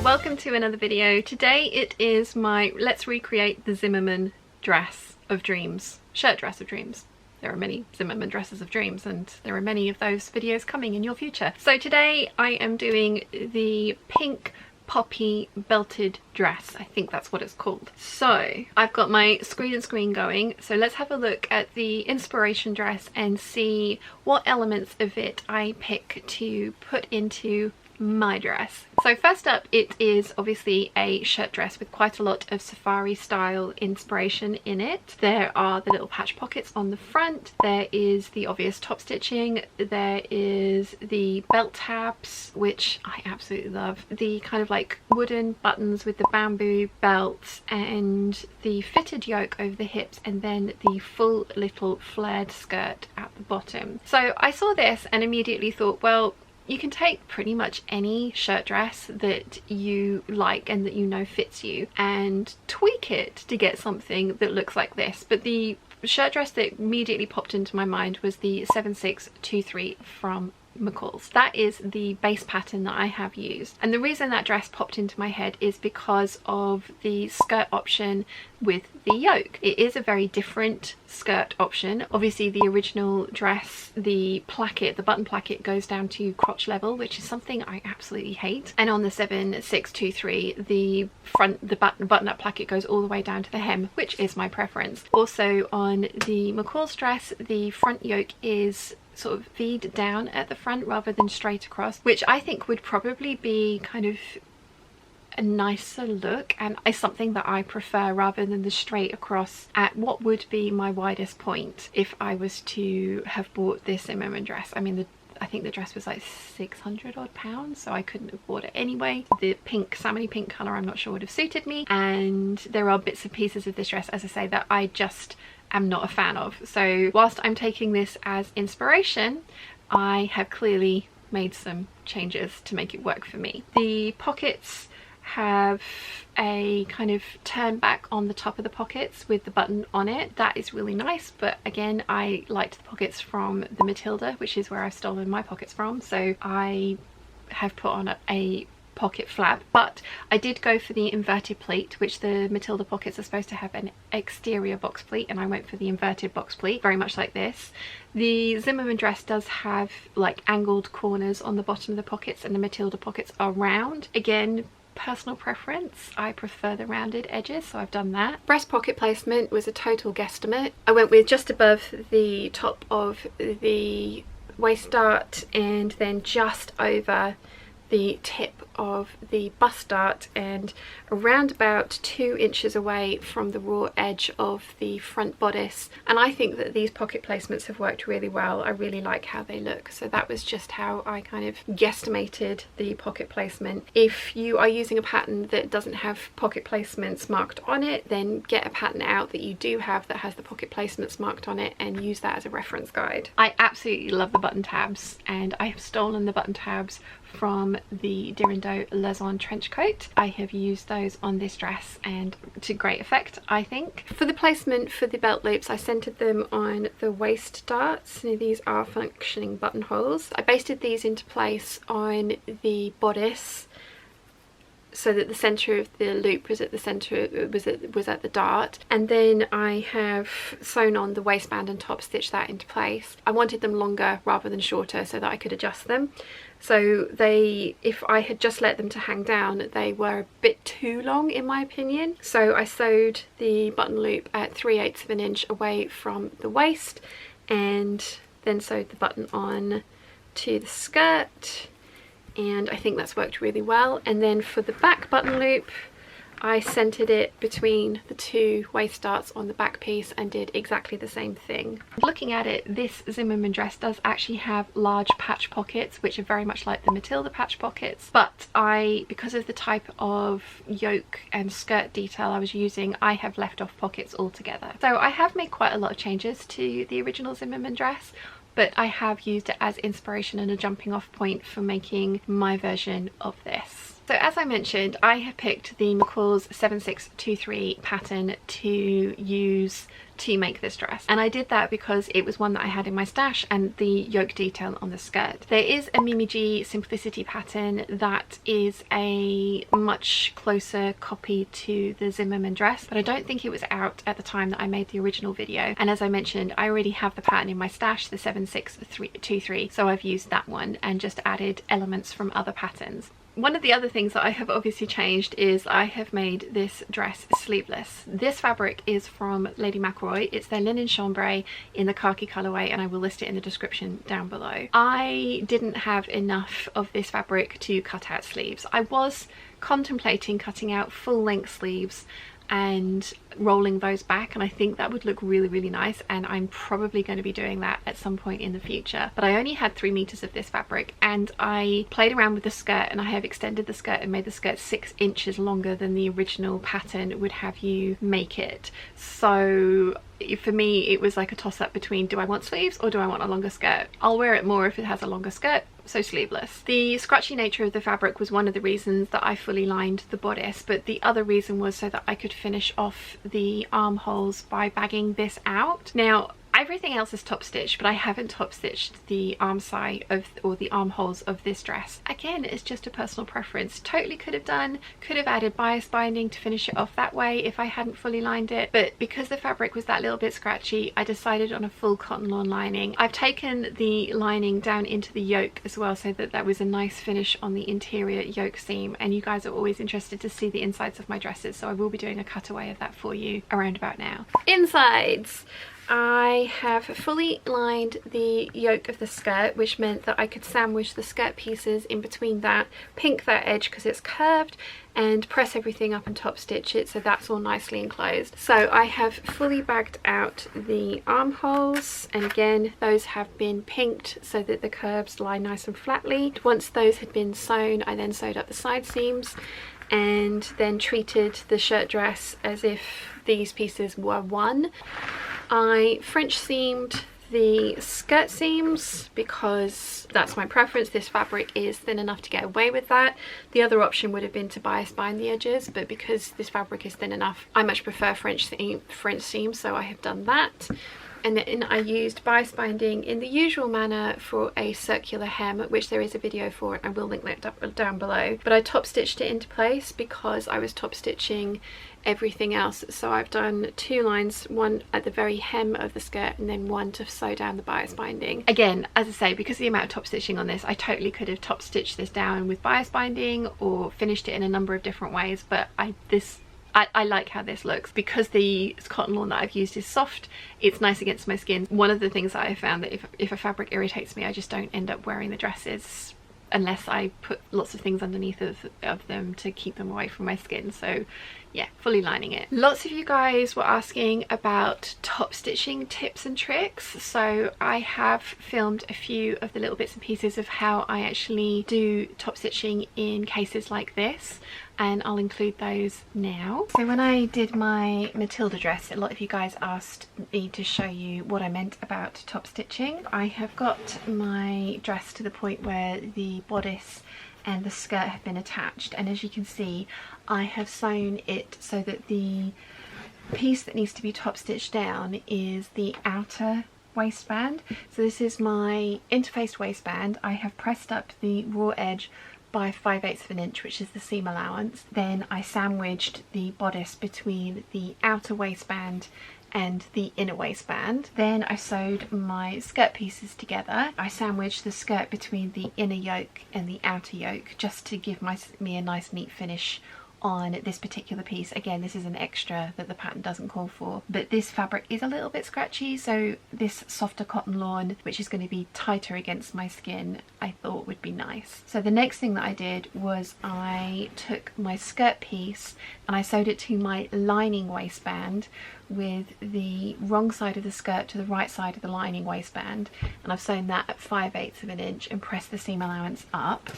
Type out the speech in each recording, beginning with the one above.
welcome to another video. Today it is my let's recreate the Zimmermann dress of dreams, shirt dress of dreams. There are many Zimmermann dresses of dreams and there are many of those videos coming in your future. So today I am doing the pink poppy belted dress. I think that's what it's called. So I've got my screen going, so let's have a look at the inspiration dress and see what elements of it I pick to put into my dress. So first up, it is obviously a shirt dress with quite a lot of safari style inspiration in it. There are the little patch pockets on the front, there is the obvious top stitching, there is the belt tabs, which I absolutely love, the kind of like wooden buttons with the bamboo belts, and the fitted yoke over the hips, and then the full little flared skirt at the bottom. So I saw this and immediately thought, well, you can take pretty much any shirt dress that you like and that you know fits you and tweak it to get something that looks like this. But the shirt dress that immediately popped into my mind was the 7623 from McCall's. That is the base pattern that I have used, and the reason that dress popped into my head is because of the skirt option with the yoke. It is a very different skirt option. Obviously the original dress, the placket, the button placket goes down to crotch level, which is something I absolutely hate, and on the 7623 the front, the button up placket goes all the way down to the hem, which is my preference. Also on the McCall's dress, the front yoke is sort of V'd down at the front rather than straight across, which I think would probably be kind of a nicer look and is something that I prefer rather than the straight across at what would be my widest point if I was to have bought this Zimmermann dress. I mean, I think the dress was like 600 odd pounds, so I couldn't have bought it anyway. The pink, salmony pink colour, I'm not sure would have suited me, and there are bits and pieces of this dress, as I say, that I just am not a fan of. So whilst I'm taking this as inspiration, I have clearly made some changes to make it work for me. The pockets have a kind of turn back on the top of the pockets with the button on it. That is really nice, but again, I liked the pockets from the Matilda, which is where I've stolen my pockets from, so I have put on a pocket flap. But I did go for the inverted pleat, which the Matilda pockets are supposed to have an exterior box pleat, and I went for the inverted box pleat, very much like this. The Zimmermann dress does have like angled corners on the bottom of the pockets, and the Matilda pockets are round. Again, personal preference, I prefer the rounded edges, so I've done that. Breast pocket placement was a total guesstimate. I went with just above the top of the waist dart and then just over the tip of the bust dart and around about 2 inches away from the raw edge of the front bodice, and I think that these pocket placements have worked really well. I really like how they look, so that was just how I kind of guesstimated the pocket placement. If you are using a pattern that doesn't have pocket placements marked on it, then get a pattern out that you do have that has the pocket placements marked on it and use that as a reference guide. I absolutely love the button tabs, and I have stolen the button tabs from the Dirindo Lezon trench coat. I have used those on this dress and to great effect, I think. For the placement for the belt loops, I centered them on the waist darts. Now, these are functioning buttonholes. I basted these into place on the bodice so that the center of the loop was at the center, was at the dart, and then I have sewn on the waistband and top stitched that into place. I wanted them longer rather than shorter so that I could adjust them. So they, if I had just let them to hang down, they were a bit too long in my opinion. So I sewed the button loop at 3/8 of an inch away from the waist and then sewed the button on to the skirt, and I think that's worked really well. And then for the back button loop, I centered it between the 2 waist darts on the back piece and did exactly the same thing. Looking at it, this Zimmermann dress does actually have large patch pockets, which are very much like the Matilda patch pockets, but because of the type of yoke and skirt detail I was using, I have left off pockets altogether. So I have made quite a lot of changes to the original Zimmermann dress, but I have used it as inspiration and a jumping off point for making my version of this. So as I mentioned, I have picked the McCall's 7623 pattern to use to make this dress, and I did that because it was one that I had in my stash and the yoke detail on the skirt. There is a Mimi G Simplicity pattern that is a much closer copy to the Zimmermann dress, but I don't think it was out at the time that I made the original video, and as I mentioned, I already have the pattern in my stash, the 7623, so I've used that one and just added elements from other patterns. One of the other things that I have obviously changed is I have made this dress sleeveless. This fabric is from Lady McElroy. It's their linen chambray in the khaki colorway, and I will list it in the description down below. I didn't have enough of this fabric to cut out sleeves. I was contemplating cutting out full length sleeves and rolling those back, and I think that would look really, really nice, and I'm probably going to be doing that at some point in the future. But I only had 3 meters of this fabric, and I played around with the skirt, and I have extended the skirt and made the skirt 6 inches longer than the original pattern would have you make it. So for me it was like a toss-up between, do I want sleeves or do I want a longer skirt? I'll wear it more if it has a longer skirt, so sleeveless. The scratchy nature of the fabric was one of the reasons that I fully lined the bodice, but the other reason was so that I could finish off the armholes by bagging this out. Now everything else is top stitched, but I haven't top stitched the arm side of, or the armholes of this dress. Again, it's just a personal preference. Totally could have added bias binding to finish it off that way if I hadn't fully lined it, but because the fabric was that little bit scratchy, I decided on a full cotton lawn lining. I've taken the lining down into the yoke as well, so that was a nice finish on the interior yoke seam, and you guys are always interested to see the insides of my dresses, so I will be doing a cutaway of that for you around about now. Insides! I have fully lined the yoke of the skirt, which meant that I could sandwich the skirt pieces in between that, pink that edge because it's curved, and press everything up and top stitch it so that's all nicely enclosed. So I have fully bagged out the armholes, and again those have been pinked so that the curves lie nice and flatly. Once those had been sewn, I then sewed up the side seams and then treated the shirt dress as if these pieces were one. I French seamed the skirt seams because that's my preference. This fabric is thin enough to get away with that. The other option would have been to bias bind the edges, but because this fabric is thin enough, I much prefer French seams, so I have done that. And then I used bias binding in the usual manner for a circular hem, which there is a video for, and I will link that down below. But I top stitched it into place because I was top stitching everything else. So I've done 2 lines, one at the very hem of the skirt and then one to sew down the bias binding. Again, as I say, because of the amount of top stitching on this, I totally could have top stitched this down with bias binding or finished it in a number of different ways, but I like how this looks. Because the cotton lawn that I've used is soft, it's nice against my skin. One of the things that I found that if a fabric irritates me, I just don't end up wearing the dresses unless I put lots of things underneath of them to keep them away from my skin. So yeah, fully lining it. Lots of you guys were asking about top stitching tips and tricks, so I have filmed a few of the little bits and pieces of how I actually do top stitching in cases like this, and I'll include those now. So when I did my Matilda dress, a lot of you guys asked me to show you what I meant about top stitching. I have got my dress to the point where the bodice and the skirt have been attached, and as you can see, I have sewn it so that the piece that needs to be top stitched down is the outer waistband. So this is my interfaced waistband. I have pressed up the raw edge by 5/8 of an inch, which is the seam allowance. Then I sandwiched the bodice between the outer waistband and the inner waistband. Then I sewed my skirt pieces together. I sandwiched the skirt between the inner yoke and the outer yoke just to give me a nice neat finish on this particular piece. Again, this is an extra that the pattern doesn't call for, but this fabric is a little bit scratchy, so this softer cotton lawn, which is going to be tighter against my skin, I thought would be nice. So the next thing that I did was I took my skirt piece and I sewed it to my lining waistband with the wrong side of the skirt to the right side of the lining waistband, and I've sewn that at 5/8 of an inch and pressed the seam allowance up.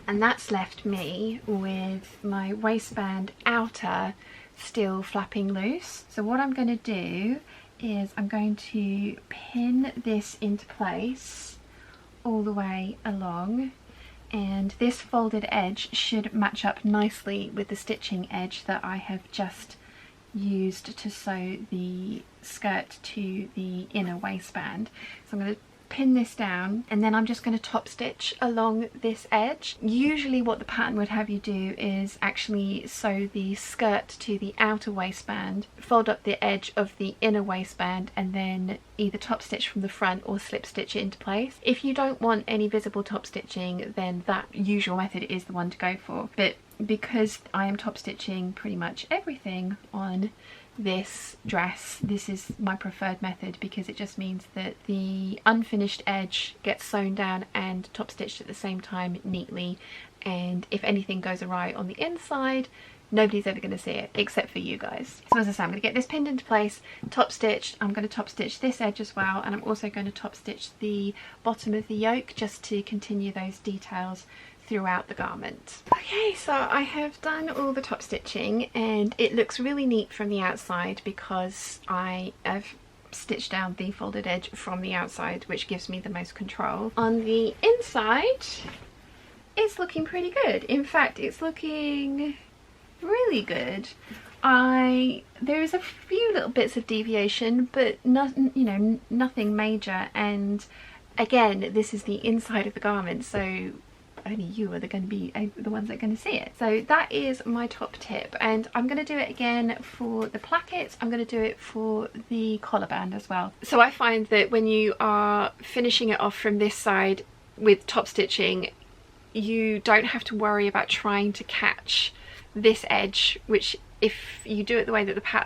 And that's left me with my waistband outer still flapping loose. So what I'm going to do is I'm going to pin this into place all the way along, and this folded edge should match up nicely with the stitching edge that I have just used to sew the skirt to the inner waistband. So I'm going to pin this down, and then I'm just going to top stitch along this edge. Usually what the pattern would have you do is actually sew the skirt to the outer waistband, fold up the edge of the inner waistband, and then either top stitch from the front or slip stitch it into place. If you don't want any visible top stitching, then that usual method is the one to go for. But because I am top stitching pretty much everything on this dress, this is my preferred method, because it just means that the unfinished edge gets sewn down and top stitched at the same time neatly, and if anything goes awry on the inside, nobody's ever going to see it except for you guys. So as I say, I'm going to get this pinned into place, top stitched. I'm going to top stitch this edge as well, and I'm also going to top stitch the bottom of the yoke just to continue those details throughout the garment. Okay, so I have done all the top stitching, and it looks really neat from the outside because I have stitched down the folded edge from the outside, which gives me the most control. On the inside, it's looking pretty good. In fact, it's looking really good. There's a few little bits of deviation, but nothing, you know, nothing major. And again, this is the inside of the garment, so only you are going to be the ones that are going to see it. So that is my top tip, and I'm going to do it again for the plackets. I'm going to do it for the collar band as well. So I find that when you are finishing it off from this side with top stitching, you don't have to worry about trying to catch this edge, which if you do it the way that the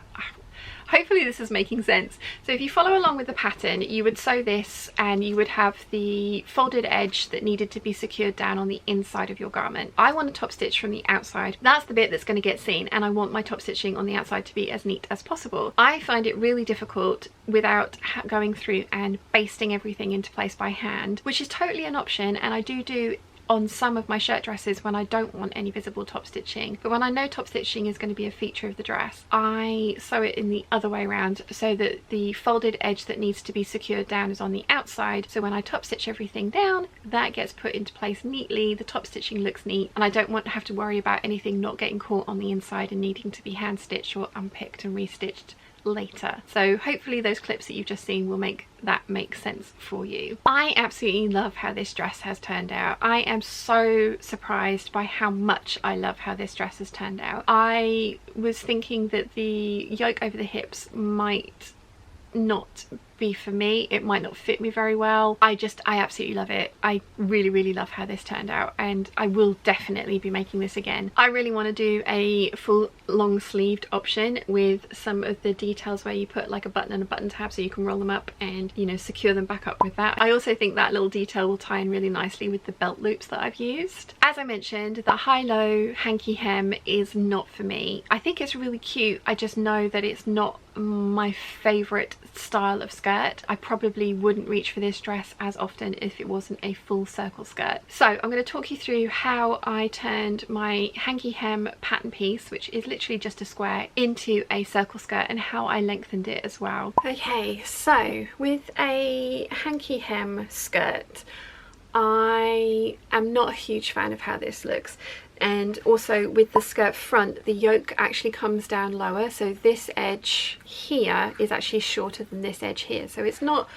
hopefully this is making sense. So if you follow along with the pattern, you would sew this and you would have the folded edge that needed to be secured down on the inside of your garment. I want to top stitch from the outside. That's the bit that's going to get seen, and I want my top stitching on the outside to be as neat as possible. I find it really difficult without going through and basting everything into place by hand, which is totally an option, and I do on some of my shirt dresses when I don't want any visible top stitching. But when I know top stitching is going to be a feature of the dress, I sew it in the other way around, so that the folded edge that needs to be secured down is on the outside. So when I top stitch everything down, that gets put into place neatly, the top stitching looks neat, and I don't want to have to worry about anything not getting caught on the inside and needing to be hand stitched or unpicked and restitched later. So hopefully those clips that you've just seen will make that make sense for you. I absolutely love how this dress has turned out. I am so surprised by how much I love how this dress has turned out. I was thinking that the yoke over the hips might not be for me, it might not fit me very well. I absolutely love it. I really love how this turned out, and I will definitely be making this again. I really want to do a full long sleeved option with some of the details where you put like a button and a button tab so you can roll them up and, you know, secure them back up with that. I also think that little detail will tie in really nicely with the belt loops that I've used. As I mentioned, the high-low hanky hem is not for me. I think it's really cute, I just know that it's not my favourite style of skirt. I probably wouldn't reach for this dress as often if it wasn't a full circle skirt. So I'm going to talk you through how I turned my hanky hem pattern piece, which is literally just a square, into a circle skirt, and how I lengthened it as well. Okay, so with a hanky hem skirt, I am not a huge fan of how this looks. And also with the skirt front, the yoke actually comes down lower, so this edge here is actually shorter than this edge here. So it's not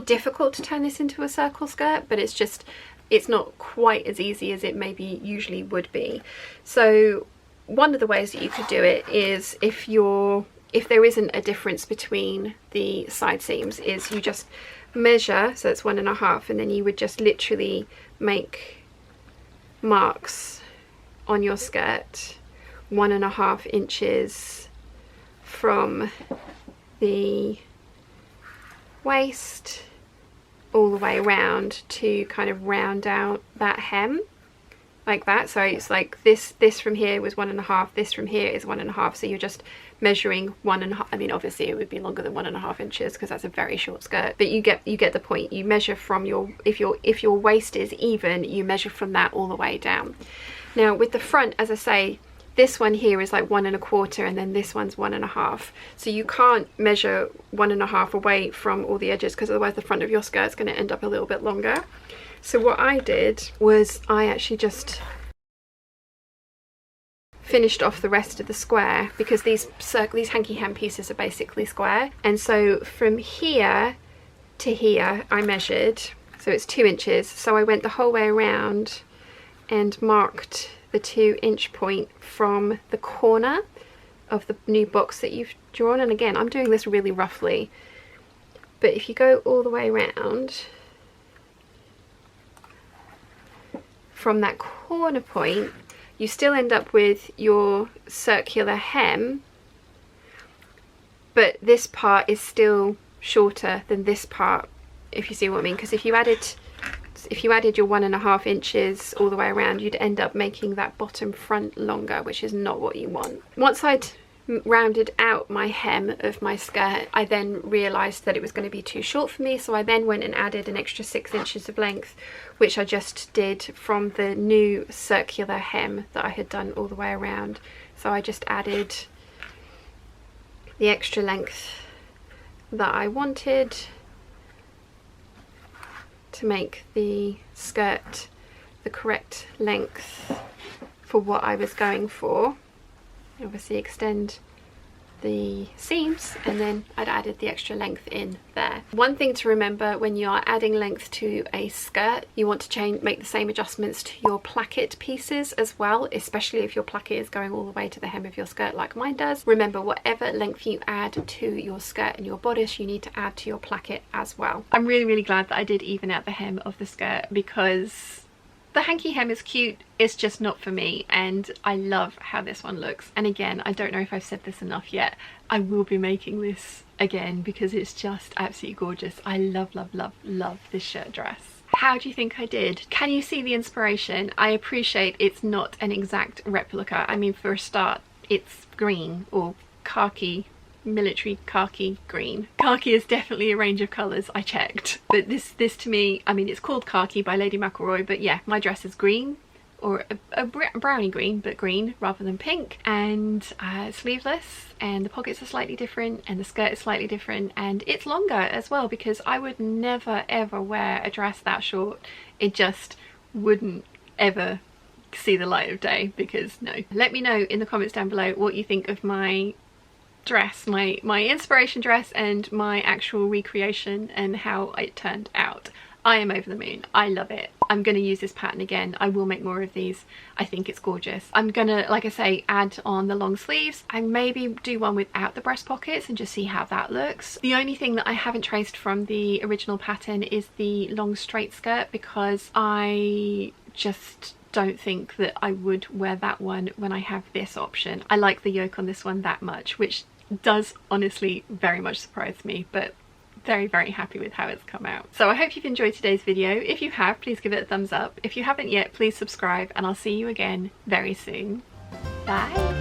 difficult to turn this into a circle skirt, but it's not quite as easy as it maybe usually would be. So one of the ways that you could do it is, if there isn't a difference between the side seams, is you just measure, so it's 1.5, and then you would just literally make marks on your skirt 1.5 inches from the waist all the way around to kind of round out that hem like that. So it's like this from here was 1.5, this from here is 1.5, so you're just measuring 1.5. I mean, obviously it would be longer than 1.5 inches because that's a very short skirt, but you get the point. You measure from your, if your waist is even, you measure from that all the way down. Now with the front, as I say, this one here is like 1.25, and then this one's 1.5. So you can't measure 1.5 away from all the edges, because otherwise the front of your skirt is going to end up a little bit longer. So what I did was I actually just finished off the rest of the square, because these hanky hem pieces are basically square, and so from here to here I measured, so it's 2 inches, so I went the whole way around and marked the 2-inch point from the corner of the new box that you've drawn. And again, I'm doing this really roughly, but if you go all the way around from that corner point, you still end up with your circular hem, but this part is still shorter than this part, if you see what I mean. Because if you added your 1.5 inches all the way around, you'd end up making that bottom front longer, which is not what you want. Once I'd rounded out my hem of my skirt, I then realized that it was going to be too short for me, so I then went and added an extra 6 inches of length, which I just did from the new circular hem that I had done all the way around. So I just added the extra length that I wanted to make the skirt the correct length for what I was going for. Obviously extend the seams, and then I'd added the extra length in there. One thing to remember when you are adding length to a skirt, you want to make the same adjustments to your placket pieces as well, especially if your placket is going all the way to the hem of your skirt like mine does. Remember, whatever length you add to your skirt and your bodice, you need to add to your placket as well. I'm really glad that I did even out the hem of the skirt, because the hanky hem is cute, it's just not for me, and I love how this one looks. And again, I don't know if I've said this enough yet, I will be making this again because it's just absolutely gorgeous. I love this shirt dress. How do you think I did? Can you see the inspiration? I appreciate it's not an exact replica. I mean, for a start, it's green, or khaki, military khaki green. Khaki is definitely a range of colours, I checked. But this to me, I mean, it's called Khaki by Lady McElroy, but yeah, my dress is green, or a brownie green, but green rather than pink, and sleeveless, and the pockets are slightly different, and the skirt is slightly different, and it's longer as well, because I would never ever wear a dress that short. It just wouldn't ever see the light of day, because no. Let me know in the comments down below what you think of my dress, my inspiration dress, and my actual recreation, and how it turned out. I am over the moon. I love it. I'm going to use this pattern again. I will make more of these. I think it's gorgeous. I'm gonna, like I say, add on the long sleeves and maybe do one without the breast pockets and just see how that looks. The only thing that I haven't traced from the original pattern is the long straight skirt, because I just don't think that I would wear that one when I have this option. I like the yoke on this one that much, which does honestly very much surprise me, but very happy with how it's come out. So I hope you've enjoyed today's video. If you have, please give it a thumbs up. If you haven't yet, please subscribe, and I'll see you again very soon. Bye.